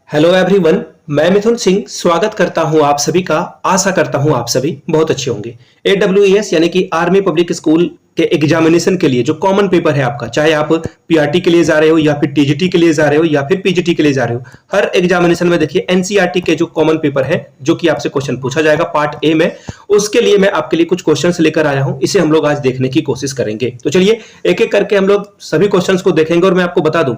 Hello everyone, मैं मिथुन सिंह स्वागत करता हूं आप सभी का। आशा करता हूं आप सभी बहुत अच्छे होंगे। AWES यानी कि आर्मी पब्लिक स्कूल के एग्जामिनेशन के लिए जो कॉमन पेपर है आपका, चाहे आप पीआरटी के लिए जा रहे हो या फिर टीजीटी के लिए जा रहे हो या फिर पीजीटी के लिए जा रहे हो, हर एग्जामिनेशन में देखिए एनसीईआरटी के जो कॉमन पेपर है जो कि आपसे क्वेश्चन पूछा जाएगा पार्ट ए में, उसके लिए मैं आपके लिए कुछ क्वेश्चंस लेकर आया हूं। इसे हम लोग आज देखने की कोशिश करेंगे। तो चलिए एक एक करके हम लोग सभी क्वेश्चंस को देखेंगे। और मैं आपको बता दूं,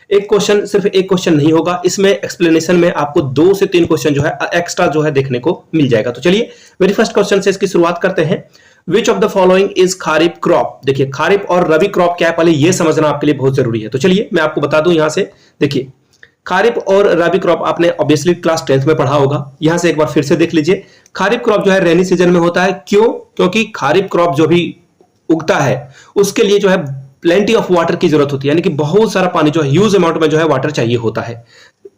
एक क्वेश्चन सिर्फ एक क्वेश्चन नहीं होगा, इसमें एक्सप्लेनेशन में आपको 2 से 3 क्वेश्चन जो है एक्स्ट्रा जो है देखने को मिल जाएगा। तो चलिए वेरी फर्स्ट क्वेश्चन से इसकी शुरुआत करते हैं। Which of the following is kharif crop. देखिए खारिफ और रबी क्रॉप क्या है, पहले ये समझना आपके लिए बहुत जरूरी है। तो चलिए मैं आपको बता दूं, यहां से देखिए खारिफ और रबी क्रॉप आपने ऑब्वियसली क्लास 10th में पढ़ा होगा। यहां से एक बार फिर से देख लीजिए। खारिफ क्रॉप जो है रेनी सीजन में होता है। क्यों? क्योंकि खारिफ क्रॉप जो भी उगता है उसके लिए जो है प्लेंटी ऑफ वाटर की जरूरत होती है, यानी कि बहुत सारा पानी जो है ह्यूज अमाउंट में जो है वाटर चाहिए होता है।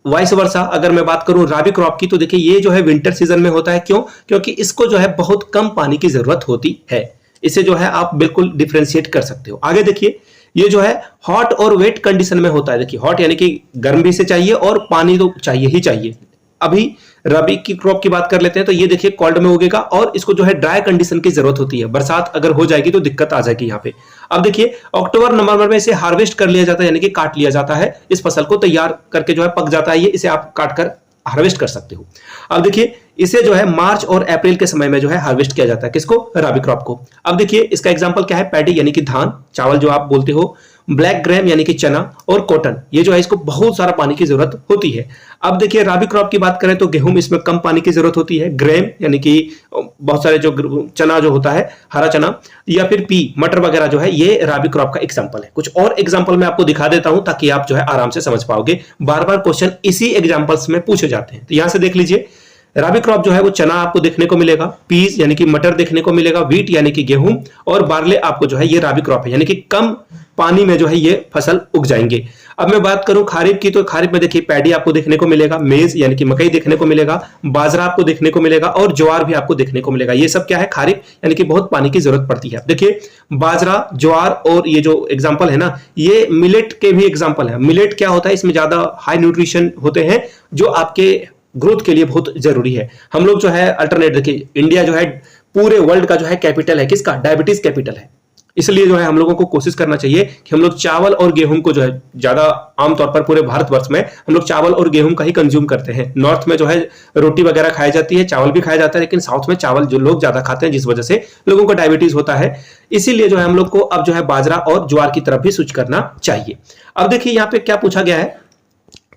वाइस वर्सा अगर मैं बात करूं रबी क्रॉप की, तो देखिए ये जो है विंटर सीजन में होता है। क्यों? क्योंकि इसको जो है बहुत कम पानी की जरूरत होती है। इसे जो है आप बिल्कुल डिफरेंशिएट कर सकते हो। आगे देखिए, ये जो है हॉट और वेट कंडीशन में होता है। देखिए हॉट यानी कि गर्म भी से चाहिए और पानी तो चाहिए ही चाहिए। अभी रबी की क्रॉप की बात कर लेते हैं, तो ये देखिए कोल्ड में उगेगा और इसको जो है ड्राई कंडीशन की जरूरत होती है। बरसात अगर हो जाएगी तो दिक्कत आ जाएगी यहाँ पे। अब देखिए अक्टूबर नवंबर में इसे हार्वेस्ट कर लिया जाता है, यानी कि काट लिया जाता है। इस फसल को तैयार करके जो है पक जाता है ये, इसे आप काट कर हार्वेस्ट कर सकते हो। अब देखिए इसे जो है मार्च और अप्रैल के समय में जो है हार्वेस्ट किया जाता है। किसको? रबी क्रॉप को। अब देखिए इसका एग्जांपल क्या है? पैडी यानी कि धान, चावल जो आप बोलते हो, ब्लैक ग्रेम यानी कि चना, और कॉटन, ये जो है इसको बहुत सारा पानी की जरूरत होती है। अब देखिए रबी क्रॉप की बात करें तो गेहूं, इसमें कम पानी की जरूरत होती है। ग्रेम यानी कि बहुत सारे जो चना जो होता है, हरा चना, या फिर पी मटर वगैरह जो है, ये रबी क्रॉप का एग्जांपल है। कुछ और एग्जांपल मैं आपको दिखा देता हूं ताकि आप जो है आराम से समझ पाओगे। बार बार क्वेश्चन इसी एग्जांपल्स में पूछे जाते हैं। तो यहां से देख लीजिए, रबी क्रॉप जो है वो चना आपको देखने को मिलेगा, पीज यानी कि मटर देखने को मिलेगा, व्हीट यानी कि गेहूं, और बार्ले आपको जो है ये रबी क्रॉप है, यानी कि कम पानी में जो है ये फसल उग जाएंगे। अब मैं बात करूं खारिफ की, तो खारिफ में देखिए पैडी आपको देखने को मिलेगा, मेज यानी कि मकई देखने को मिलेगा, बाजरा आपको देखने को मिलेगा, और ज्वार भी आपको देखने को मिलेगा। ये सब क्या है? खारिफ, यानी कि बहुत पानी की जरूरत पड़ती है। देखिए बाजरा, ज्वार और ये जो एग्जाम्पल है ना, ये मिलेट के भी एग्जाम्पल है। मिलेट क्या होता है? इसमें ज्यादा हाई न्यूट्रिशन होते हैं जो आपके ग्रोथ के लिए बहुत जरूरी है। हम लोग जो है अल्टरनेट, देखिए इंडिया जो है पूरे वर्ल्ड का जो है कैपिटल है किसका? डायबिटीज कैपिटल है। इसलिए जो है हम लोगों को कोशिश करना चाहिए कि हम लोग चावल और गेहूं को जो है ज्यादा, आमतौर पर पूरे भारतवर्ष में हम लोग चावल और गेहूं का ही कंज्यूम करते हैं। नॉर्थ में जो है रोटी वगैरह खाई जाती है, चावल भी खाया जाता है, लेकिन साउथ में चावल जो लोग ज्यादा खाते हैं, जिस वजह से लोगों को डायबिटीज होता है। इसीलिए जो है हम लोग को अब जो है बाजरा और ज्वार की तरफ भी स्विच करना चाहिए। अब देखिए यहाँ पे क्या पूछा गया है,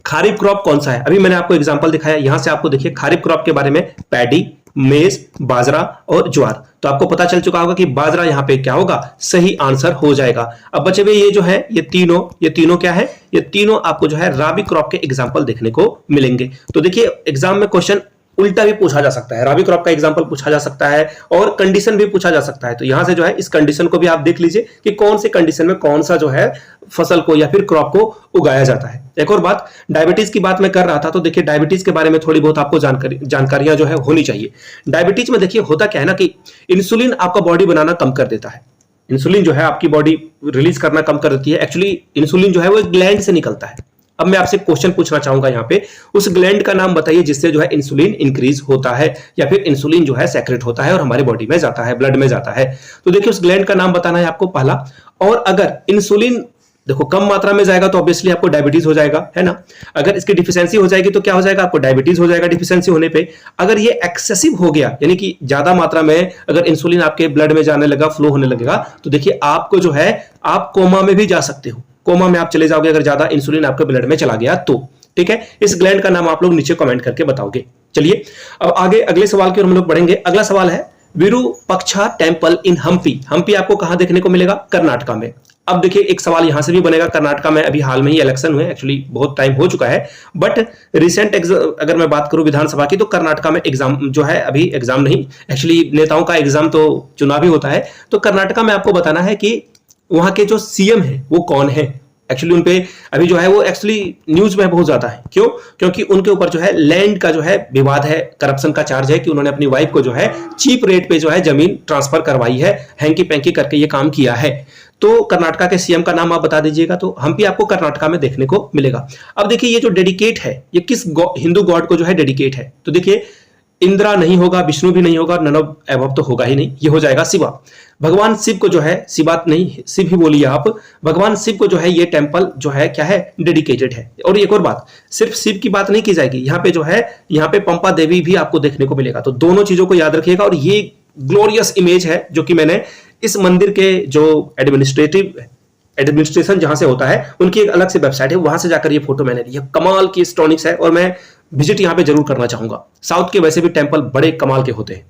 खारिफ क्रॉप कौन सा है? अभी मैंने आपको एग्जांपल दिखाया, यहां से आपको देखिए खारिफ क्रॉप के बारे में पैडी, मेज, बाजरा और ज्वार। तो आपको पता चल चुका होगा कि बाजरा यहां पे क्या होगा? सही आंसर हो जाएगा। अब बचे हुए ये जो है ये तीनों क्या है? ये तीनों आपको जो है रबी क्रॉप के एग्जांपल देखने को मिलेंगे। तो देखिए एग्जाम में क्वेश्चन उल्टा भी पूछा जा सकता है, रबी क्रॉप का एग्जांपल पूछा जा सकता है और कंडीशन भी पूछा जा सकता है। तो यहां से जो है इस कंडीशन को भी आप देख लीजिए कि कौन सी कंडीशन में कौन सा जो है फसल को या फिर क्रॉप को उगाया जाता है। एक और बात, डायबिटीज की बात मैं कर रहा था, तो देखिए डायबिटीज के बारे में थोड़ी बहुत आपको जानकारियां जो है होनी चाहिए। डायबिटीज में देखिए होता क्या है ना कि इंसुलिन आपका बॉडी बनाना कम कर देता है। इंसुलिन जो है आपकी बॉडी रिलीज करना कम कर देती है। एक्चुअली इंसुलिन जो है वो एक ग्लैंड से निकलता है। अब मैं आपसे क्वेश्चन पूछना चाहूंगा यहाँ पे, उस ग्लैंड का नाम बताइए जिससे जो है इंसुलिन इंक्रीज होता है या फिर इंसुलिन जो है सेक्रेट होता है और हमारे बॉडी में जाता है, ब्लड में जाता है। तो देखिए उस ग्लैंड का नाम बताना है आपको पहला। और अगर इंसुलिन देखो कम मात्रा में जाएगा तो ऑब्वियसली आपको डायबिटीज हो जाएगा, है ना। अगर इसकी डिफिशियंसी हो जाएगी तो क्या हो जाएगा? आपको डायबिटीज हो जाएगा डिफिशियंसी होने पे। अगर ये एक्सेसिव हो गया, यानी कि ज्यादा मात्रा में अगर इंसुलिन आपके ब्लड में जाने लगा, फ्लो होने लगेगा, तो देखिए आपको जो है आप कोमा में भी जा सकते हो। कोमा में आप चले जाओगे अगर ज्यादा इंसुलिन आपके ब्लड में चला गया तो। ठीक है, इस ग्लैंड का नाम आप लोग नीचे कमेंट करके बताओगे। चलिए अब आगे अगले सवाल की ओर हम लोग बढ़ेंगे। अगला सवाल है विरूपक्षा टेम्पल इन हम्पी। हम्पी आपको कहां देखने को मिलेगा? कर्नाटका में। अब देखिए एक सवाल यहां से भी बनेगा, कर्नाटका में अभी हाल में ही इलेक्शन हुए, एक्चुअली बहुत टाइम हो चुका है, बट रिसेंट अगर मैं बात करूं विधानसभा की, तो कर्नाटका में एग्जाम जो है, अभी एग्जाम नहीं, एक्चुअली नेताओं का एग्जाम तो चुनावी होता है। तो कर्नाटका में आपको बताना है कि वहां के जो सीएम है वो कौन है। एक्चुअली उनपे अभी जो है वो एक्चुअली न्यूज में बहुत ज्यादा है। क्यों? क्योंकि उनके ऊपर जो है लैंड का जो है विवाद है, करप्शन का चार्ज है कि उन्होंने अपनी वाइफ को जो है चीप रेट पे जो है जमीन ट्रांसफर करवाई है, हैंकी पैंकी करके ये काम किया है। तो कर्नाटका के सीएम का नाम आप बता दीजिएगा, तो हम्पी आपको कर्नाटका में देखने को मिलेगा। अब देखिए ये जो डेडिकेट है ये किस हिंदू गॉड को जो है डेडिकेट है, तो देखिए इंद्रा नहीं होगा, विष्णु भी नहीं होगा, नन ऑफ एबव तो होगा ही नहीं, ये हो जाएगा शिवा। भगवान शिव को जो है, शिवा नहीं शिव ही बोलिए आप, भगवान शिव को जो है ये टेंपल जो है क्या है, डेडिकेटेड है। और एक और बात, सिर्फ शिव की बात नहीं की जाएगी, यहाँ पे जो है यहाँ पे पंपा देवी भी आपको देखने को मिलेगा। तो दोनों चीजों को याद रखिएगा। और ये ग्लोरियस इमेज है जो कि मैंने इस मंदिर के जो एडमिनिस्ट्रेशन जहां से होता है उनकी एक अलग से वेबसाइट है, वहां से जाकर ये फोटो मैंने ली है। कमाल की स्टोनिक्स है और मैं विजिट यहां पे जरूर करना चाहूंगा। साउथ के वैसे भी टेंपल बड़े कमाल के होते हैं।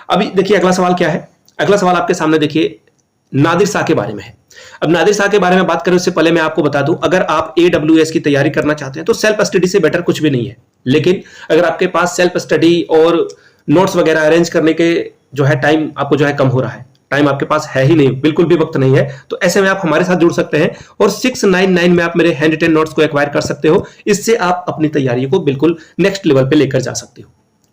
अभी देखिए अगला सवाल क्या है। अगला सवाल आपके सामने देखिए नादिर शाह के बारे में है। अब नादिर शाह के बारे में बात करें उससे पहले मैं आपको बता दूं, अगर आप AWS की तैयारी करना चाहते हैं तो सेल्फ स्टडी से बेटर कुछ भी नहीं है। लेकिन अगर आपके पास सेल्फ स्टडी और नोट्स वगैरह अरेंज करने के जो है टाइम आपको जो है कम हो रहा है, टाइम आपके पास है ही नहीं, बिल्कुल भी वक्त नहीं है, तो ऐसे में आप हमारे साथ जुड़ सकते हैं और 699 में आप मेरे हैंड रिटन नोट्स को एक्वायर कर सकते हो। इससे आप अपनी तैयारी को बिल्कुल नेक्स्ट लेवल पे लेकर जा सकते हो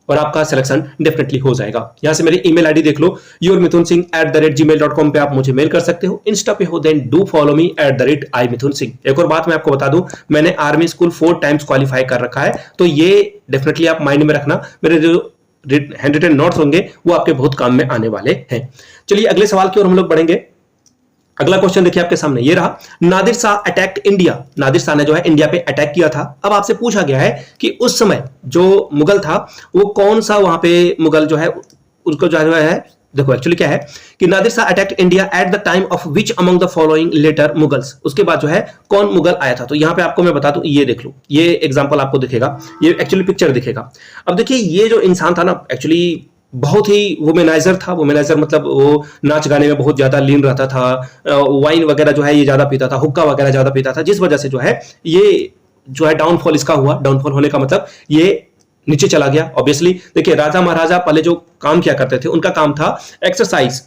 और आपका सिलेक्शन डेफिनेटली हो जाएगा। यहां से मेरी ईमेल आईडी देख लो, yourmithunsingh@gmail.com पे आप मुझे मेल कर सकते हो। इंस्टा पे हो then do follow me @imithunsingh। एक और बात मैं आपको बता दूं, मैंने आर्मी स्कूल 4 टाइम्स क्वालिफाई कर रखा है, तो ये डेफिनेटली आप माइंड में रखना। मेरे जो हैंड रिटन नोट्स होंगे वो आपके बहुत काम में आने वाले हैं। चलिए अगले सवाल की ओर हम लोग बढ़ेंगे। अगला क्वेश्चन देखिए आपके सामने ये रहा, Nadir Shah attacked India. Nadir Shah ने जो है इंडिया पे अटैक किया था। अब आपसे पूछा गया है कि उस समय जो मुगल था वो कौन सा वहां पे मुगल जो है उसको जो है, देखो एक्चुअली क्या है कि Nadir Shah attacked India at the time of which among the following later Mughals. उसके बाद जो है कौन मुगल आया था। तो यहां पे आपको मैं बता दूं, ये देख लो, ये एग्जांपल आपको दिखेगा, ये एक्चुअली पिक्चर दिखेगा। अब देखिए ये जो इंसान था ना एक्चुअली बहुत ही वुमेनाइजर था। वुमेनाइजर मतलब वो नाच गाने में बहुत ज्यादा लीन रहता था, वाइन वगैरह जो है ये ज्यादा पीता था, हुक्का वगैरह ज्यादा पीता था, जिस वजह से जो है ये जो है डाउनफॉल इसका हुआ। डाउनफॉल होने का मतलब ये नीचे चला गया। ऑब्वियसली देखिए राजा महाराजा पहले जो काम किया करते थे उनका काम था एक्सरसाइज।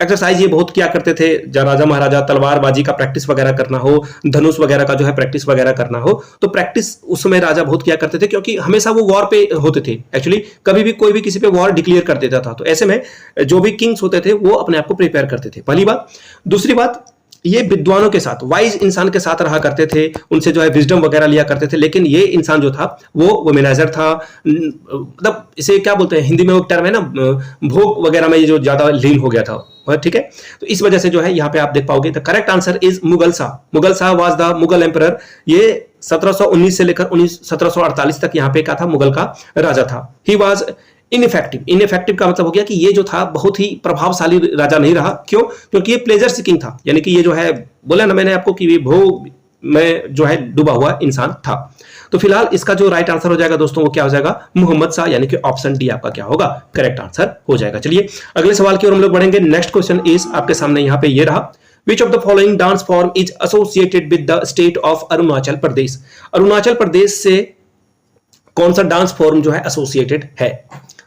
ये बहुत किया करते थे राजा महाराजा, तलवारबाजी का प्रैक्टिस वगैरह करना हो, धनुष वगैरह का जो है प्रैक्टिस वगैरह करना हो, तो प्रैक्टिस उस समय राजा बहुत किया करते थे क्योंकि हमेशा वो वॉर पे होते थे। एक्चुअली कभी भी कोई भी किसी पे वॉर डिक्लेयर कर देता था, तो ऐसे में जो भी किंग्स होते थे वो अपने आप को प्रिपेयर करते थे, पहली बात। दूसरी बात, ये विद्वानों के साथ, वाइज इंसान के साथ रहा करते थे, उनसे जो है विजडम वगैरह लिया करते थे। लेकिन ये इंसान जो था वो वुमेनाइजर था, मतलब इसे क्या बोलते हैं हिंदी में, वो टर्म है ना, भोग वगैरह में ये जो ज्यादा लीन हो गया था, ठीक है। तो इस वजह से जो है यहाँ पे आप देख पाओगे the correct answer is Mughal Shah. Mughal Shah was the Mughal emperor. ये 1719 से लेकर 1748 तक यहाँ पे क्या था, मुगल का राजा था। He was ineffective. इनइफेक्टिव का मतलब हो गया कि ये जो था बहुत ही प्रभावशाली राजा नहीं रहा। क्यों? क्योंकि ये प्लेजर सीकिंग था, यानी कि ये जो है बोला ना मैंने आपको कि ये भोग में जो है डूबा हुआ इंसान था। तो फिलहाल इसका जो राइट आंसर हो जाएगा दोस्तों वो क्या हो जाएगा, मोहम्मद शाह, यानी कि ऑप्शन डी आपका क्या होगा, करेक्ट आंसर हो जाएगा। चलिए अगले सवाल की ओर हम लोग बढ़ेंगे। नेक्स्ट क्वेश्चन इज आपके सामने यहाँ पे ये रहा, Which of the following dance form is associated with the state of Arunachal Pradesh. Arunachal Pradesh से कौन सा डांस फॉर्म जो है एसोसिएटेड है।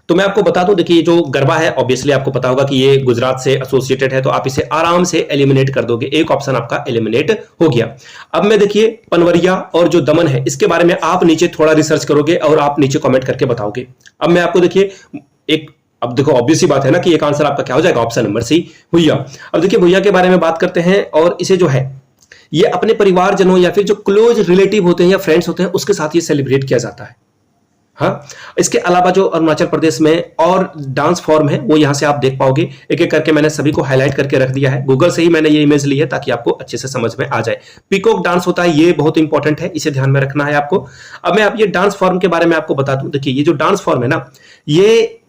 तो मैं आपको बता दूं, देखिए जो गरबा है ऑब्वियसली आपको पता होगा कि ये गुजरात से एसोसिएटेड है, तो आप इसे आराम से एलिमिनेट कर दोगे। एक ऑप्शन आपका एलिमिनेट हो गया। अब मैं देखिए पनवरिया और जो दमन है इसके बारे में आप नीचे थोड़ा रिसर्च करोगे और आप नीचे कमेंट करके बताओगे। अब मैं आपको देखिए अब देखो ऑब्वियस ही बात है ना कि एक आंसर आपका क्या हो जाएगा, ऑप्शन नंबर सी, भुइया। अब देखिए भुइया के बारे में बात करते हैं, और इसे जो है ये अपने परिवारजनों या फिर जो क्लोज रिलेटिव होते हैं या फ्रेंड्स होते हैं उसके साथ ये सेलिब्रेट किया जाता है। हाँ, इसके अलावा जो अरुणाचल प्रदेश में और डांस फॉर्म है वो यहां से आप देख पाओगे। एक एक करके मैंने सभी को हाईलाइट करके रख दिया है, गूगल से ही मैंने ये इमेज ली है ताकि आपको अच्छे से समझ में आ जाए। पीकॉक डांस होता है, ये बहुत इंपॉर्टेंट है, इसे ध्यान में रखना है आपको। अब मैं आप ये डांस फॉर्म के बारे में आपको बता दूं। देखिए ये जो डांस फॉर्म है ना, ये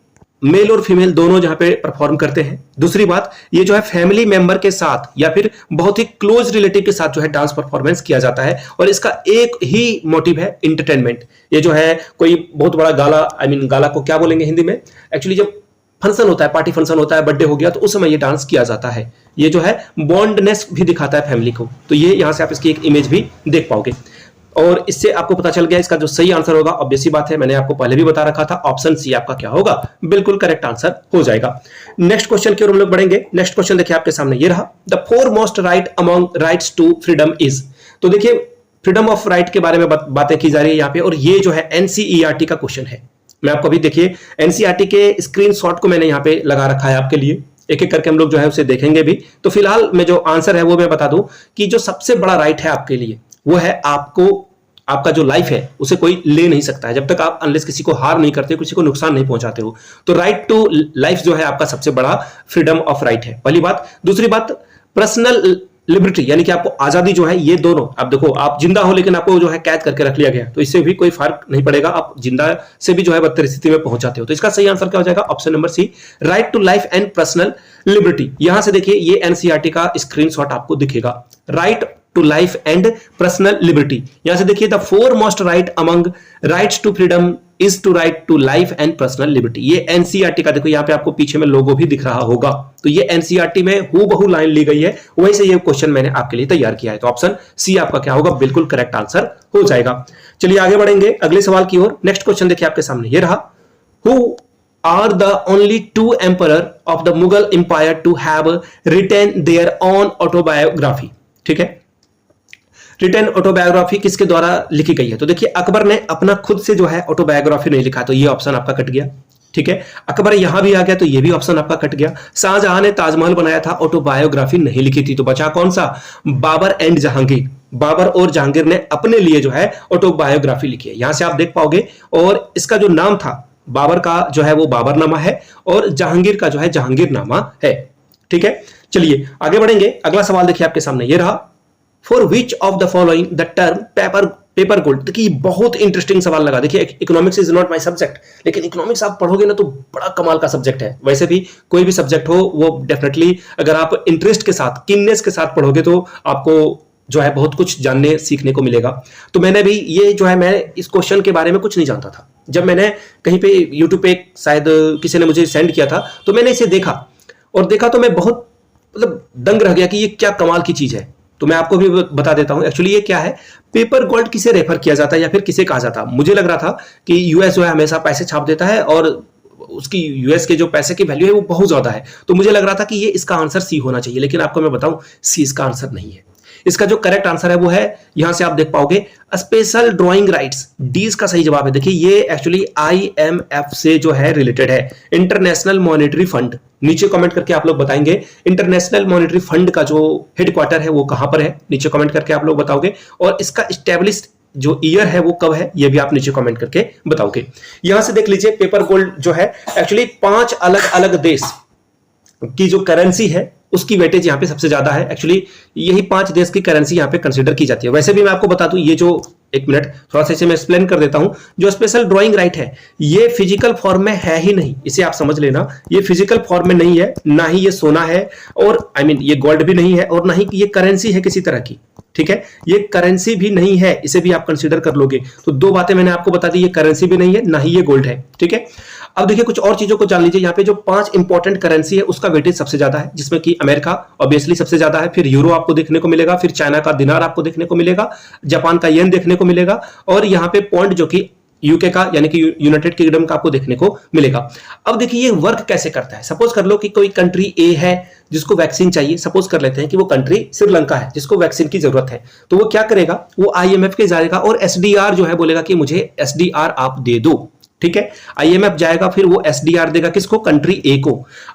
मेल और फीमेल दोनों जहां पे परफॉर्म करते हैं। दूसरी बात, ये जो है फैमिली मेंबर के साथ या फिर बहुत ही क्लोज रिलेटिव के साथ जो है डांस परफॉर्मेंस किया जाता है, और इसका एक ही मोटिव है एंटरटेनमेंट। ये जो है कोई बहुत बड़ा गाला, गाला को क्या बोलेंगे हिंदी में, एक्चुअली जब फंक्शन होता है, पार्टी फंक्शन होता है, बर्थडे हो गया, तो उस समय ये डांस किया जाता है। ये जो है बॉन्डनेस भी दिखाता है फैमिली को। तो ये यहां से आप इसकी एक इमेज भी देख पाओगे, और इससे आपको पता चल गया इसका जो सही आंसर होगा, ऑब्वियस सी बात है, मैंने आपको पहले भी बता रखा था, ऑप्शन सी आपका क्या होगा, बिल्कुल करेक्ट आंसर हो जाएगा। नेक्स्ट क्वेश्चन की ओर हम लोग बढ़ेंगे। नेक्स्ट क्वेश्चन देखिए आपके सामने ये रहा, the foremost right among rights to freedom is. तो देखिए फ्रीडम ऑफ राइट के बारे में बातें की जा रही है यहाँ पे, और ये जो है एनसीईआरटी का क्वेश्चन है। मैं आपको अभी देखिए एनसीईआरटी के स्क्रीनशॉट को मैंने यहाँ पे लगा रखा है आपके लिए, एक एक करके हम लोग जो है उसे देखेंगे भी। तो फिलहाल मैं जो आंसर है वो मैं बता दूं कि जो सबसे बड़ा राइट है आपके लिए वो है आपका जो लाइफ है उसे कोई ले नहीं सकता है जब तक आप अनलेस किसी को हार नहीं करते, किसी को नुकसान नहीं पहुंचाते हो। तो राइट टू लाइफ जो है आपका सबसे बड़ा फ्रीडम ऑफ राइट है, पहली बात। दूसरी बात, पर्सनल लिबर्टी यानी कि आपको आजादी जो है, ये दोनों, आप देखो आप जिंदा हो लेकिन आपको जो है कैद करके रख लिया गया, तो इससे भी कोई फर्क नहीं पड़ेगा, आप जिंदा से भी जो है बदतर स्थिति में पहुंच जाते हो। तो इसका सही आंसर क्या हो जाएगा? Option number C, right to life and personal liberty. यहां से देखिए ये एनसीईआरटी का स्क्रीनशॉट आपको दिखेगा, right to life and personal liberty. यहां से देखिए, the foremost right among rights to freedom is to right to life and personal liberty. ये एनसीईआरटी का, देखो यहां पे आपको पीछे में लोगो भी दिख रहा होगा, तो ये एनसीईआरटी में हूबहू लाइन ली गई है, वैसे ये क्वेश्चन मैंने आपके लिए तैयार किया है। तो ऑप्शन सी आपका क्या होगा? बिल्कुल करेक्ट आंसर हो जाएगा। चलिए आगे बढ़ेंगे अगले सवाल की ओर। नेक्स्ट क्वेश्चन देखिए आपके सामने, ये रहा, who are the only two emperor of the Mughal empire to have written their own autobiography। ठीक है, रिटन ऑटोबायोग्राफी किसके द्वारा लिखी गई है? तो देखिए अकबर ने अपना खुद से जो है ऑटोबायोग्राफी नहीं लिखा, तो ये ऑप्शन आपका कट गया। ठीक है, अकबर यहां भी आ गया तो ये भी ऑप्शन आपका कट गया। शाहजहां ने ताजमहल बनाया था, ऑटोबायोग्राफी नहीं लिखी थी, तो बचा कौन सा? बाबर एंड जहांगीर। बाबर और जहांगीर ने अपने लिए जो है ऑटोबायोग्राफी लिखी है, यहां से आप देख पाओगे। और इसका जो नाम था, बाबर का जो है वो बाबरनामा है और जहांगीर का जो है जहांगीरनामा है। ठीक है, चलिए आगे बढ़ेंगे। अगला सवाल देखिए आपके सामने, ये रहा, for which of the following the term paper gold. देखिए बहुत इंटरेस्टिंग सवाल लगा। देखिए economics is not my subject, लेकिन इकोनॉमिक्स आप पढ़ोगे ना तो बड़ा कमाल का सब्जेक्ट है। वैसे भी कोई भी सब्जेक्ट हो वो डेफिनेटली अगर आप इंटरेस्ट के साथ, कीननेस के साथ पढ़ोगे तो आपको जो है बहुत कुछ जानने सीखने को मिलेगा। तो मैंने भी ये जो है, मैं इस क्वेश्चन के बारे में कुछ नहीं जानता था, जब मैंने कहीं पे यूट्यूब पे शायद किसी ने मुझे सेंड किया था, तो मैंने इसे देखा तो मैं बहुत मतलब दंग रह गया कि ये क्या कमाल की चीज है। तो मैं आपको भी बता देता हूं एक्चुअली ये क्या है। पेपर गोल्ड किसे रेफर किया जाता है या फिर किसे कहा जाता है? मुझे लग रहा था कि यूएस जो है हमेशा पैसे छाप देता है और उसकी यूएस के जो पैसे की वैल्यू है वो बहुत ज्यादा है, तो मुझे लग रहा था कि ये इसका आंसर सी होना चाहिए, लेकिन आपको मैं बताऊं सी इसका आंसर नहीं है। इसका जो करेक्ट आंसर है वो है, यहां से आप देख पाओगे, स्पेशल ड्राइंग राइट्स। डी इसका सही जवाब है। देखिए ये एक्चुअली आईएमएफ से जो है रिलेटेड है, इंटरनेशनल मॉनेटरी फंड। नीचे कमेंट करके आप लोग बताएंगे इंटरनेशनल मॉनेटरी फंड का जो हेडक्वार्टर है वो कहां पर है, नीचे कमेंट करके आप लोग बताओगे। और इसका स्टैब्लिश जो ईयर है वो कब है, ये भी आप नीचे कमेंट करके बताओगे। यहां से देख लीजिए, पेपर गोल्ड जो है एक्चुअली 5 अलग अलग देश की जो करेंसी है उसकी वेटेज यहाँ पे सबसे ज्यादा है। एक्चुअली यही 5 देश की करेंसी यहाँ पे कंसीडर की जाती है। वैसे भी मैं आपको बता दूं, ये जो, एक मिनट थोड़ा सा इसे मैं एक्सप्लेन कर देता हूं। जो स्पेशल ड्राइंग राइट है ये फिजिकल फॉर्म में है ही नहीं, इसे आप समझ लेना। ये फिजिकल फॉर्म में नहीं है, ना ही ये सोना है, और ये गोल्ड भी नहीं है, और ना ही ये करेंसी है किसी तरह की। ठीक है, ये करेंसी भी नहीं है, इसे भी आप कंसीडर कर लोगे। तो 2 बातें मैंने आपको बता दी, ये करेंसी भी नहीं है, ना ही ये गोल्ड है। ठीक है, अब देखिए कुछ और चीजों को जान लीजिए। यहाँ पे जो 5 इंपॉर्टेंट करेंसी है उसका वेटेज सबसे ज्यादा है, जिसमें कि अमेरिका ऑब्वियसली सबसे ज्यादा है, फिर यूरो आपको देखने को मिलेगा, फिर चाइना का दिनार आपको देखने को मिलेगा, जापान का येन देखने को मिलेगा, और यहाँ पे पॉइंट जो कि यूके का यानी कि यूनाइटेड किंगडम का आपको देखने को मिलेगा। अब देखिए ये वर्क कैसे करता है। सपोज कर लो कि कोई कंट्री ए है जिसको वैक्सीन चाहिए, सपोज कर लेते हैं कि वो कंट्री श्रीलंका है जिसको वैक्सीन की जरूरत है, तो वो क्या करेगा, वो आईएमएफ के जाएगा और एसडीआर जो है बोलेगा कि मुझे एसडीआर आप दे दो। ठीक है, आईएमएफ जाएगा, फिर वो एसडीआर देगा किसको, कंट्री ए को।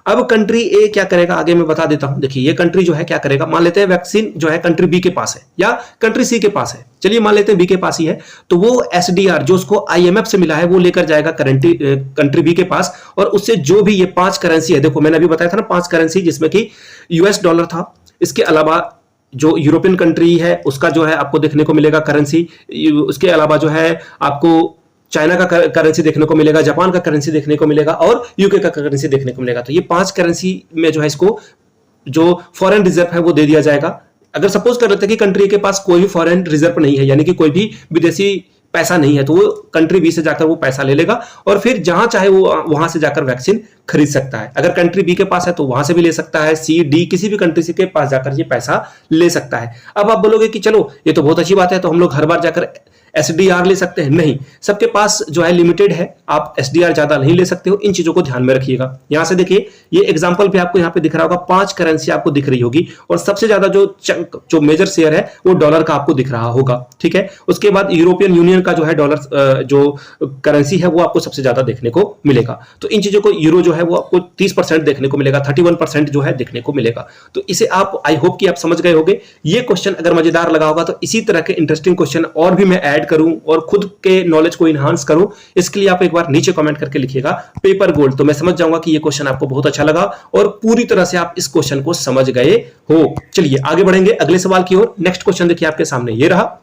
अब कंट्री ए क्या करेगा, आगे मैं बता देता हूं। देखिए ये कंट्री जो है क्या करेगा, मान लेते हैं वैक्सीन जो है कंट्री बी के पास है या कंट्री सी के पास है, चलिए मान लेते हैं बी के पास ही है, तो वो एसडीआर जो उसको आईएमएफ से मिला है वो लेकर जाएगा कंट्री बी के पास, और उससे जो भी ये 5 करेंसी है, देखो मैंने अभी बताया था ना 5 करेंसी, जिसमें कि यूएस डॉलर था, इसके अलावा जो यूरोपियन कंट्री है उसका जो है आपको देखने को मिलेगा करेंसी, उसके अलावा जो है आपको चाइना का करेंसी देखने को मिलेगा, जापान का करेंसी देखने को मिलेगा, और यूके का करेंसी देखने को मिलेगा। तो ये 5 करेंसी में जो है इसको जो फॉरेन रिजर्व है वो दे दिया जाएगा। अगर सपोज कर लेते हैं कि कंट्री के पास कोई भी फॉरेन रिजर्व नहीं है, यानी कि कोई भी विदेशी पैसा नहीं है, तो वो कंट्री बी से जाकर वो पैसा ले लेगा और फिर जहां चाहे वो वहां से जाकर वैक्सीन खरीद सकता है। अगर कंट्री बी के पास है तो वहां से भी ले सकता है, सी डी किसी भी कंट्री के पास जाकर ये पैसा ले सकता है। अब आप बोलोगे कि चलो ये तो बहुत अच्छी बात है, तो हम लोग हर बार जाकर एसडीआर ले सकते हैं? नहीं, सबके पास जो है लिमिटेड है, आप एसडीआर ज्यादा नहीं ले सकते हो। इन चीजों को ध्यान में रखिएगा। यहां से देखिए, ये एग्जांपल भी आपको यहां पे दिख रहा होगा, 5 करेंसी आपको दिख रही होगी और सबसे ज्यादा जो चंक, जो मेजर शेयर है वो डॉलर का आपको दिख रहा होगा। ठीक है, उसके बाद यूरोपियन यूनियन का जो है डॉलर जो करेंसी है वो आपको सबसे ज्यादा देखने को मिलेगा। तो इन चीजों को, यूरो जो है वो आपको 30% देखने को मिलेगा, 31% जो है देखने को मिलेगा। तो इसे आप, आई होप कि आप समझ गए होंगे। ये क्वेश्चन अगर मजेदार लगा होगा तो इसी तरह के इंटरेस्टिंग क्वेश्चन और भी मैं ऐड करूं और खुद के नॉलेज को इनहांस करूं, इसके लिए आप एक बार नीचे कमेंट करके लिखिएगा पेपर गोल्ड, तो मैं समझ जाऊंगा कि ये क्वेश्चन आपको बहुत अच्छा लगा और पूरी तरह से आप इस क्वेश्चन को समझ गए हो। चलिए आगे बढ़ेंगे अगले सवाल की ओर। नेक्स्ट क्वेश्चन देखिए आपके सामने ये रहा।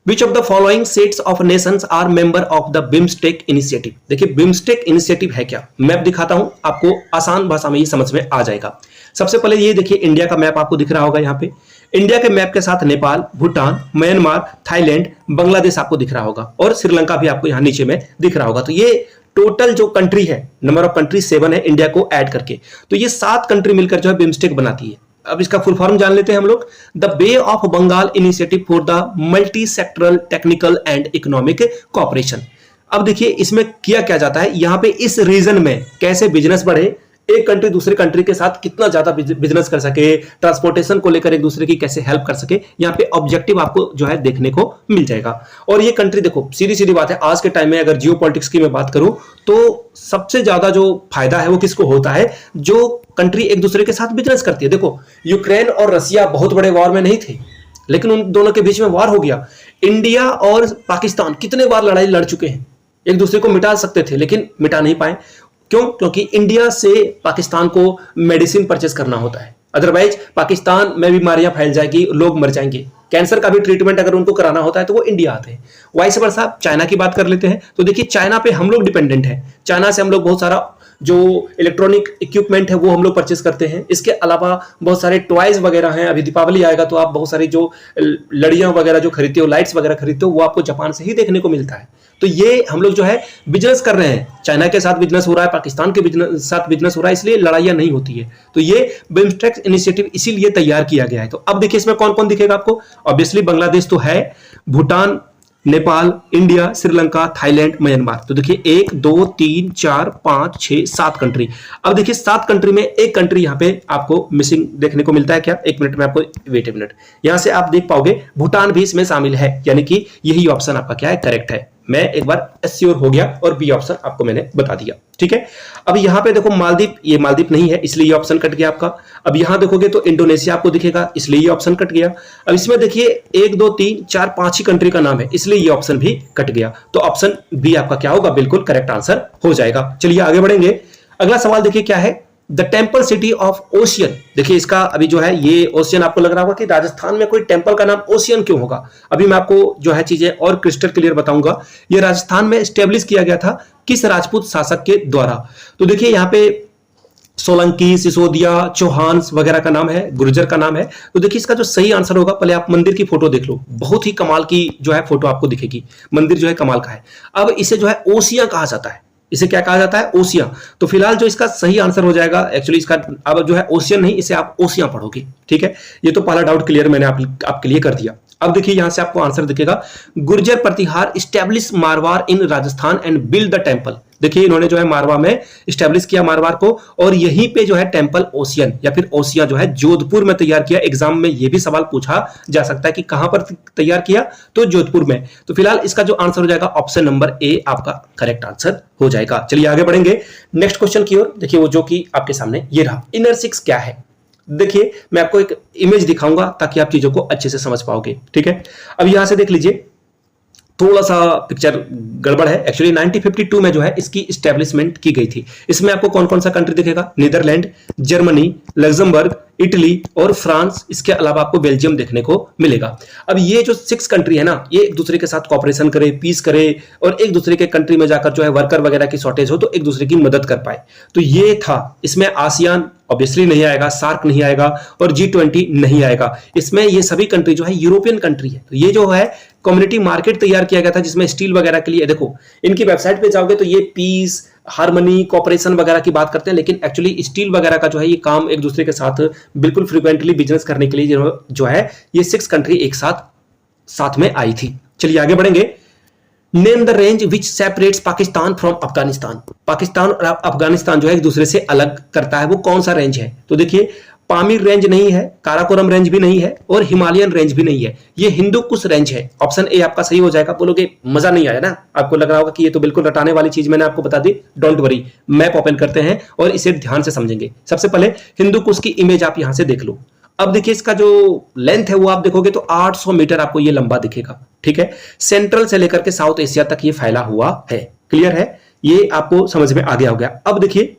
Which of the following sets of nations are member of the BIMSTEC initiative? देखिए BIMSTEC initiative है क्या, मैप दिखाता हूं आपको, आसान भाषा में ये समझ में आ जाएगा। सबसे पहले ये देखिए, इंडिया का मैप आपको दिख रहा होगा यहाँ पे। इंडिया के मैप के साथ नेपाल, भूटान, म्यांमार, थाईलैंड, बांग्लादेश आपको दिख रहा होगा और श्रीलंका भी आपको यहाँ नीचे में दिख रहा होगा। तो ये टोटल जो कंट्री है, नंबर ऑफ कंट्री 7 है इंडिया को ऐड करके, तो ये 7 कंट्री मिलकर जो है बिम्स्टेक बनाती है। अब इसका फुल फॉर्म जान लेते हैं हम लोग। The bay of Bengal initiative for the multi sectoral technical and economic cooperation. अब देखिए इसमें किया क्या जाता है, यहाँ पे इस रीजन में कैसे बिजनेस बढ़े, एक कंट्री दूसरे कंट्री के साथ कितना ज्यादा बिजनेस कर सके, ट्रांसपोर्टेशन को लेकर एक दूसरे की कैसे हेल्प कर सके, यहाँ पे ऑब्जेक्टिव आपको जो है देखने को मिल जाएगा। और ये कंट्री देखो, सीधी सीधी बात है, आज के टाइम में अगर जियो पॉलिटिक्स की मैं बात करूं तो सबसे ज्यादा जो फायदा है वो किसको होता है, जो कंट्री एक दूसरे के साथ बिजनेस करती है। देखो यूक्रेन और रसिया बहुत बड़े वॉर में नहीं थे, लेकिन उन दोनों के बीच में वॉर हो गया। इंडिया और पाकिस्तान कितने बार लड़ाई लड़ चुके हैं, एक दूसरे को मिटा सकते थे लेकिन मिटा नहीं पाए। क्यों? क्योंकि इंडिया से पाकिस्तान को मेडिसिन परचेस करना होता है, अदरवाइज पाकिस्तान में बीमारियां फैल जाएगी, लोग मर जाएंगे। कैंसर का भी ट्रीटमेंट अगर उनको कराना होता है तो वो इंडिया आते हैं। वाइस वर्सा चाइना की बात कर लेते हैं, तो देखिए चाइना पे हम लोग डिपेंडेंट हैं। चाइना से हम लोग बहुत सारा जो इलेक्ट्रॉनिक इक्विपमेंट है वो हम लोग परचेस करते हैं। इसके अलावा बहुत सारे टॉयज वगैरह हैं, अभी दीपावली आएगा तो आप बहुत सारी जो लड़ियां वगैरह जो खरीदते हो, लाइट्स वगैरह खरीदते हो, वो आपको जापान से ही देखने को मिलता है। तो ये हम लोग जो है बिजनेस कर रहे हैं, चाइना के साथ बिजनेस हो रहा है, पाकिस्तान के साथ बिजनेस हो रहा है, इसलिए लड़ाइयां नहीं होती है। तो ये बिम्स्टेक इनिशिएटिव इसीलिए तैयार किया गया है। तो अब देखिए इसमें कौन कौन दिखेगा आपको, ऑब्वियसली बांग्लादेश तो है, Bhutan, Nepal, India, Sri Lanka, Thailand, Myanmar. तो देखिए 1 2 3 4 5 6 7 कंट्री। अब देखिए 7 कंट्री में एक कंट्री यहाँ पे आपको मिसिंग देखने को मिलता है। क्या? एक मिनट में आपको, वेट ए मिनट, यहां से आप देख पाओगे भूटान भी इसमें शामिल है, यानी कि यही ऑप्शन आपका क्या है, करेक्ट है। मैं एक बार एश्योर हो गया और बी ऑप्शन आपको मैंने बता दिया। ठीक है, अब यहां पे देखो मालदीव, ये मालदीव नहीं है इसलिए ये ऑप्शन कट गया आपका। अब यहां देखोगे तो इंडोनेशिया आपको दिखेगा, इसलिए ये ऑप्शन कट गया। अब इसमें देखिए 1 2 3 4 5 ही कंट्री का नाम है, इसलिए ये ऑप्शन भी कट गया। तो ऑप्शन बी आपका क्या होगा, बिल्कुल करेक्ट आंसर हो जाएगा। चलिए आगे बढ़ेंगे। अगला सवाल देखिए क्या है, the temple city of ocean. देखिए इसका अभी जो है ये ओशियन, आपको लग रहा होगा कि राजस्थान में कोई टेम्पल का नाम ओशियन क्यों होगा। अभी मैं आपको जो है चीजें और क्रिस्टल क्लियर बताऊंगा। ये राजस्थान में स्टेब्लिश किया गया था किस राजपूत शासक के द्वारा। तो देखिए यहाँ पे सोलंकी, सिसोदिया, चौहान वगैरह का नाम है, गुर्जर का नाम है। तो देखिए इसका जो सही आंसर होगा, पहले आप मंदिर की फोटो देख लो, बहुत ही कमाल की जो है फोटो आपको दिखेगी, मंदिर जो है कमाल का है। अब इसे जो है ओसिया कहा जाता है, इसे क्या कहा जाता है, ओसिया। तो फिलहाल जो इसका सही आंसर हो जाएगा, एक्चुअली इसका अब जो है ओशियन नहीं, इसे आप ओसिया पढ़ोगे। ठीक है, ये तो पहला डाउट क्लियर मैंने आपके लिए कर दिया। अब देखिए यहां से आपको आंसर दिखेगा, Gurjara Pratihara establish Marwar in Rajasthan and build the temple. देखिए इन्होंने जो है मारवा में स्टैब्लिश किया मारवाड़ को, और यहीं पे जो है टेम्पल ओशियन या फिर ओसिया जो है जोधपुर में तैयार किया। एग्जाम में यह भी सवाल पूछा जा सकता है कि कहां पर तैयार किया, तो जोधपुर में। तो फिलहाल इसका जो आंसर हो जाएगा ऑप्शन नंबर ए आपका करेक्ट आंसर हो जाएगा। चलिए आगे बढ़ेंगे नेक्स्ट क्वेश्चन की ओर। देखिए वो जो कि आपके सामने ये रहा, इनर सिक्स क्या है। देखिए मैं आपको एक इमेज दिखाऊंगा ताकि आप चीजों को अच्छे से समझ पाओगे। ठीक है, अब यहां से देख लीजिए, थोड़ा सा पिक्चर गड़बड़ है। एक्चुअली 1952 में जो है इसकी स्टैब्लिशमेंट की गई थी। इसमें आपको कौन कौन सा कंट्री दिखेगा, नीदरलैंड, जर्मनी, लग्जमबर्ग, इटली और फ्रांस, इसके अलावा आपको बेल्जियम देखने को मिलेगा। अब ये जो 6 कंट्री है ना, ये एक दूसरे के साथ कॉपरेशन करे, पीस करे, और एक दूसरे के कंट्री में जाकर जो है वर्कर वगैरह की शॉर्टेज हो तो एक दूसरे की मदद कर पाए। तो ये था, इसमें आसियान ऑब्वियसली नहीं आएगा, सार्क नहीं आएगा और G20 नहीं आएगा। इसमें ये सभी कंट्री जो है यूरोपियन कंट्री है। तो ये जो है कम्युनिटी मार्केट तैयार किया गया था जिसमें स्टील वगैरह के लिए, देखो इनकी वेबसाइट पे जाओगे तो ये पीस, हार्मनी, कॉपरेशन वगैरह की बात करते हैं, लेकिन एक्चुअली स्टील वगैरह का जो है ये काम एक दूसरे के साथ बिल्कुल फ्रिक्वेंटली बिजनेस करने के लिए जो है ये 6 कंट्री एक साथ में आई थी। चलिए आगे बढ़ेंगे। Name the range which separates Pakistan from Afghanistan. Pakistan और अफगानिस्तान जो है एक दूसरे से अलग करता है, वो कौन सा रेंज है? तो देखिए, पामीर रेंज नहीं है, काराकोरम रेंज भी नहीं है और हिमालयन रेंज भी नहीं है, ये हिंदू कुश रेंज है। ऑप्शन ए आपका सही हो जाएगा। बोलोगे मजा नहीं आया ना, आपको लग रहा होगा कि ये तो बिल्कुल रटाने वाली चीज मैंने आपको बता दी। डोंट वरी, मैप ओपन करते हैं और इसे ध्यान से समझेंगे। सबसे पहले हिंदू कुश की इमेज आप यहां से देख लो। अब देखिए, इसका जो लेंथ है वो आप देखोगे तो 800 मीटर आपको ये लंबा दिखेगा। ठीक है, सेंट्रल से लेकर के साउथ एशिया तक ये फैला हुआ है। क्लियर है, ये आपको समझ में आ गया हो गया। अब देखिए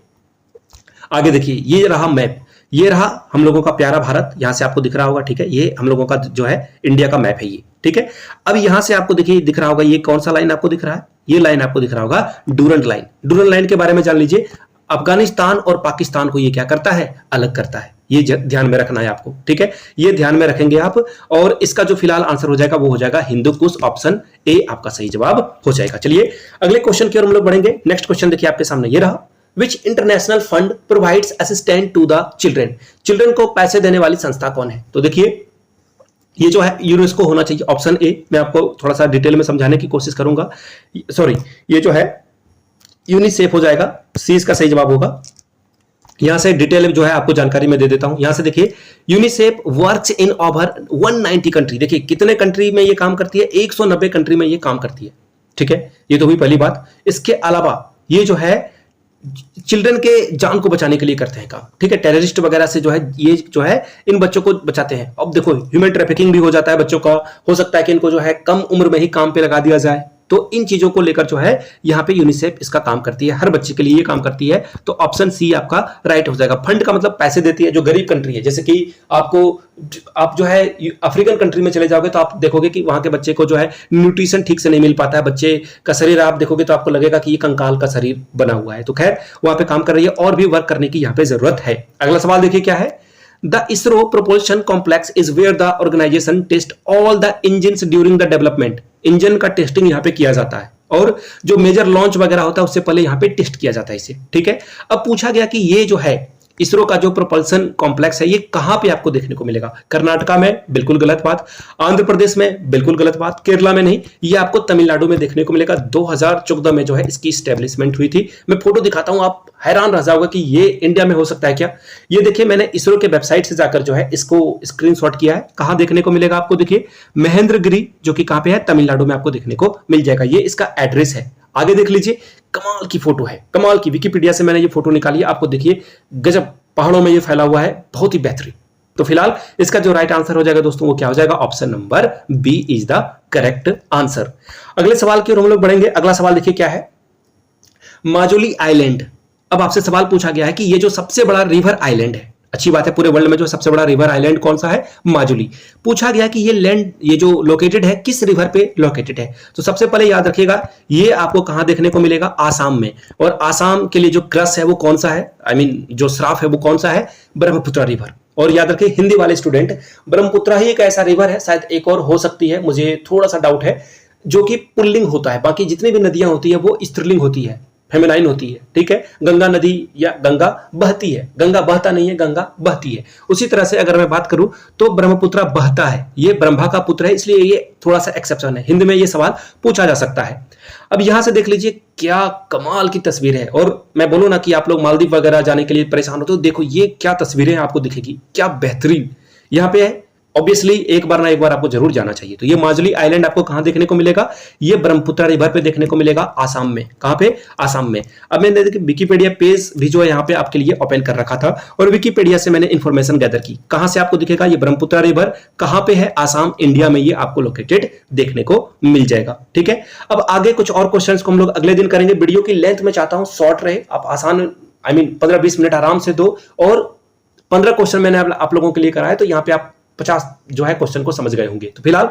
आगे, देखिए ये रहा मैप, ये रहा हम लोगों का प्यारा भारत, यहां से आपको दिख रहा होगा। ठीक है, ये हम लोगों का जो है इंडिया का मैप है ये। ठीक है, अब यहां से आपको देखिए दिख रहा होगा, ये कौन सा लाइन आपको दिख रहा है? ये लाइन आपको दिख रहा होगा डूरंट लाइन। डूरंट लाइन के बारे में जान लीजिए। अफगानिस्तान और पाकिस्तान को ये क्या करता है? अलग करता है। ये ध्यान में रखना है आपको। ठीक है, ये ध्यान में रखेंगे आप। और इसका जो फिलहाल आंसर हो जाएगा वो हो जाएगा हिंदू कुश। ऑप्शन ए आपका सही जवाब हो जाएगा। चलिए अगले क्वेश्चन की ओर हम लोग बढ़ेंगे। नेक्स्ट क्वेश्चन देखिए आपके सामने ये रहा। Which international fund provides assistant to the children. Children को पैसे देने वाली संस्था कौन है? तो देखिए, ये जो है यूनेस्को होना चाहिए। Option A. मैं आपको थोड़ा सा डिटेल में समझाने की कोशिश करूंगा। सॉरी, ये जो है यूनिसेफ हो जाएगा। सी इसका सही जवाब होगा। यहां से डिटेल जो है आपको जानकारी में दे देता हूं। यहां से देखिए, UNICEF works in over 190 country. देखिए कितने कंट्री में ये काम करती है? 190 कंट्री में ये काम करती है। ठीक है, ये तो हुई पहली बात। इसके अलावा ये जो है चिल्ड्रन के जान को बचाने के लिए करते हैं काम। ठीक है, टेररिस्ट वगैरह से जो है ये जो है इन बच्चों को बचाते हैं। अब देखो, ह्यूमन ट्रैफिकिंग भी हो जाता है बच्चों का। हो सकता है कि इनको जो है कम उम्र में ही काम पे लगा दिया जाए। तो इन चीजों को लेकर जो है यहाँ पे यूनिसेफ इसका काम करती है, हर बच्चे के लिए ये काम करती है। तो ऑप्शन सी आपका राइट हो जाएगा। फंड का मतलब पैसे देती है जो गरीब कंट्री है। जैसे कि आप जो है अफ्रीकन कंट्री में चले जाओगे तो आप देखोगे कि वहां के बच्चे को जो है न्यूट्रिशन ठीक से नहीं मिल पाता है। बच्चे का शरीर आप देखोगे तो आपको लगेगा कि ये कंकाल का शरीर बना हुआ है। तो खैर वहां पे काम कर रही है और भी वर्क करने की यहाँ पे जरूरत है। अगला सवाल देखिए क्या है। The ISRO propulsion complex is where the organization test all the engines during the development. Engine का टेस्टिंग यहाँ पे किया जाता है और जो मेजर लॉन्च वगैरह होता है उससे पहले यहाँ पे टेस्ट किया जाता है इसे। ठीक है, अब पूछा गया कि ये जो है इसरो का जो प्रोपल्सन कॉम्प्लेक्स है ये कहां पे आपको देखने को मिलेगा? कर्नाटका में, बिल्कुल गलत बात। आंध्र प्रदेश में, बिल्कुल गलत बात। केरला में नहीं, ये आपको तमिलनाडु में देखने को मिलेगा। 2014 में जो है इसकी स्टैब्लिशमेंट हुई थी। मैं फोटो दिखाता हूं, आप हैरान रह जाओगे कि ये इंडिया में हो सकता है क्या। ये देखिए, मैंने इसरो के वेबसाइट से जाकर जो है इसको स्क्रीनशॉट किया है। कहां देखने को मिलेगा आपको? देखिए महेंद्रगिरी, जो कि कहां पे है? तमिलनाडु में आपको देखने को मिल जाएगा। ये इसका एड्रेस है। आगे देख लीजिए, कमाल की फोटो है, कमाल की। विकिपीडिया से मैंने ये फोटो निकाली है, आपको देखिए गजब, पहाड़ों में ये फैला हुआ है, बहुत ही बेहतरीन। तो फिलहाल इसका जो राइट आंसर हो जाएगा दोस्तों वो क्या हो जाएगा? Option number B is the correct answer. अगले सवाल की ओर हम लोग बढ़ेंगे। अगला सवाल देखिए क्या है। माजुली आइलैंड। अब आपसे सवाल पूछा गया है कि ये जो सबसे बड़ा रिवर आइलैंड है, अच्छी बात है, पूरे वर्ल्ड में जो सबसे बड़ा रिवर आइलैंड कौन सा है? माजुली। पूछा गया कि ये लैंड, ये जो लोकेटेड है किस रिवर पे लोकेटेड है? तो सबसे पहले याद रखिएगा ये आपको कहां देखने को मिलेगा? आसाम में। और आसाम के लिए जो क्रस है वो कौन सा है? आई मीन जो श्राप है वो कौन सा है? ब्रह्मपुत्र रिवर। और याद रखिए हिंदी वाले स्टूडेंट, ब्रह्मपुत्र ही एक ऐसा रिवर है, शायद एक और हो सकती है, मुझे थोड़ा सा डाउट है, जो कि पुल्लिंग होता है। बाकी जितनी भी नदियां होती है वो स्त्रीलिंग होती है, फेमिनाइन होती है। ठीक है, गंगा नदी या गंगा बहती है, गंगा बहता नहीं है, गंगा बहती है। उसी तरह से अगर मैं बात करूं तो ब्रह्मपुत्र बहता है, ये ब्रह्मा का पुत्र है, इसलिए ये थोड़ा सा एक्सेप्शन है। हिंदी में ये सवाल पूछा जा सकता है। अब यहां से देख लीजिए क्या कमाल की तस्वीर है। और मैं बोलूं ना कि आप लोग मालदीव वगैरह जाने के लिए परेशान हो तो देखो ये क्या तस्वीरें आपको दिखेगी, क्या बेहतरीन यहाँ पे है। ऑब्वियसली एक बार ना एक बार आपको जरूर जाना चाहिए। तो ये माजुली आइलैंड आपको कहां देखने को मिलेगा? ये ब्रह्मपुत्र रिवर पे देखने को मिलेगा, आसाम में। कहां पे? आसाम में। अब मैंने विकिपीडिया पेज भी जो है यहाँ पे आपके लिए ओपन कर रखा था और विकिपीडिया से मैंने इंफॉर्मेशन गैदर की। कहां से आपको दिखेगा ये ब्रह्मपुत्र रिवर? कहां पे है? आसाम, इंडिया में ये आपको लोकेटेड देखने को मिल जाएगा। ठीक है, अब आगे कुछ और क्वेश्चंस को हम लोग अगले दिन करेंगे। वीडियो की लेंथ में चाहता हूं शॉर्ट रहे, आप आसान, आई मीन 15-20 मिनट आराम से दो। और 15 क्वेश्चन मैंने आप लोगों के लिए कराया, तो यहाँ पे आप 50 जो है क्वेश्चन को समझ गए होंगे। तो फिलहाल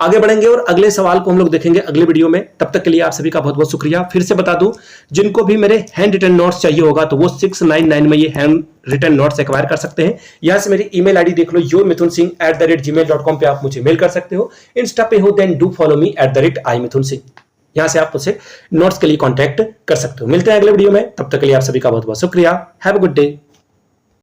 आगे बढ़ेंगे और अगले सवाल को हम लोग देखेंगे अगले वीडियो में। तब तक के लिए आप सभी का बहुत बहुत शुक्रिया। फिर से बता दूं, जिनको भी मेरे हैंड रिटन नोट्स चाहिए होगा तो वो 699 में ये हैंड रिटन नोट्स एक्वायर कर सकते हैं। यहां से मेरी ईमेल आईडी देख लो, yourmithunsingh@gmail.com पे आप मुझे मेल कर सकते हो। इंस्टा पे हो then do follow me @imithunsingh। यहां से आप मुझसे नोट्स के लिए कॉन्टैक्ट कर सकते हो। मिलते हैं अगले वीडियो में, तब तक के लिए आप सभी का बहुत बहुत शुक्रिया। Have a good day.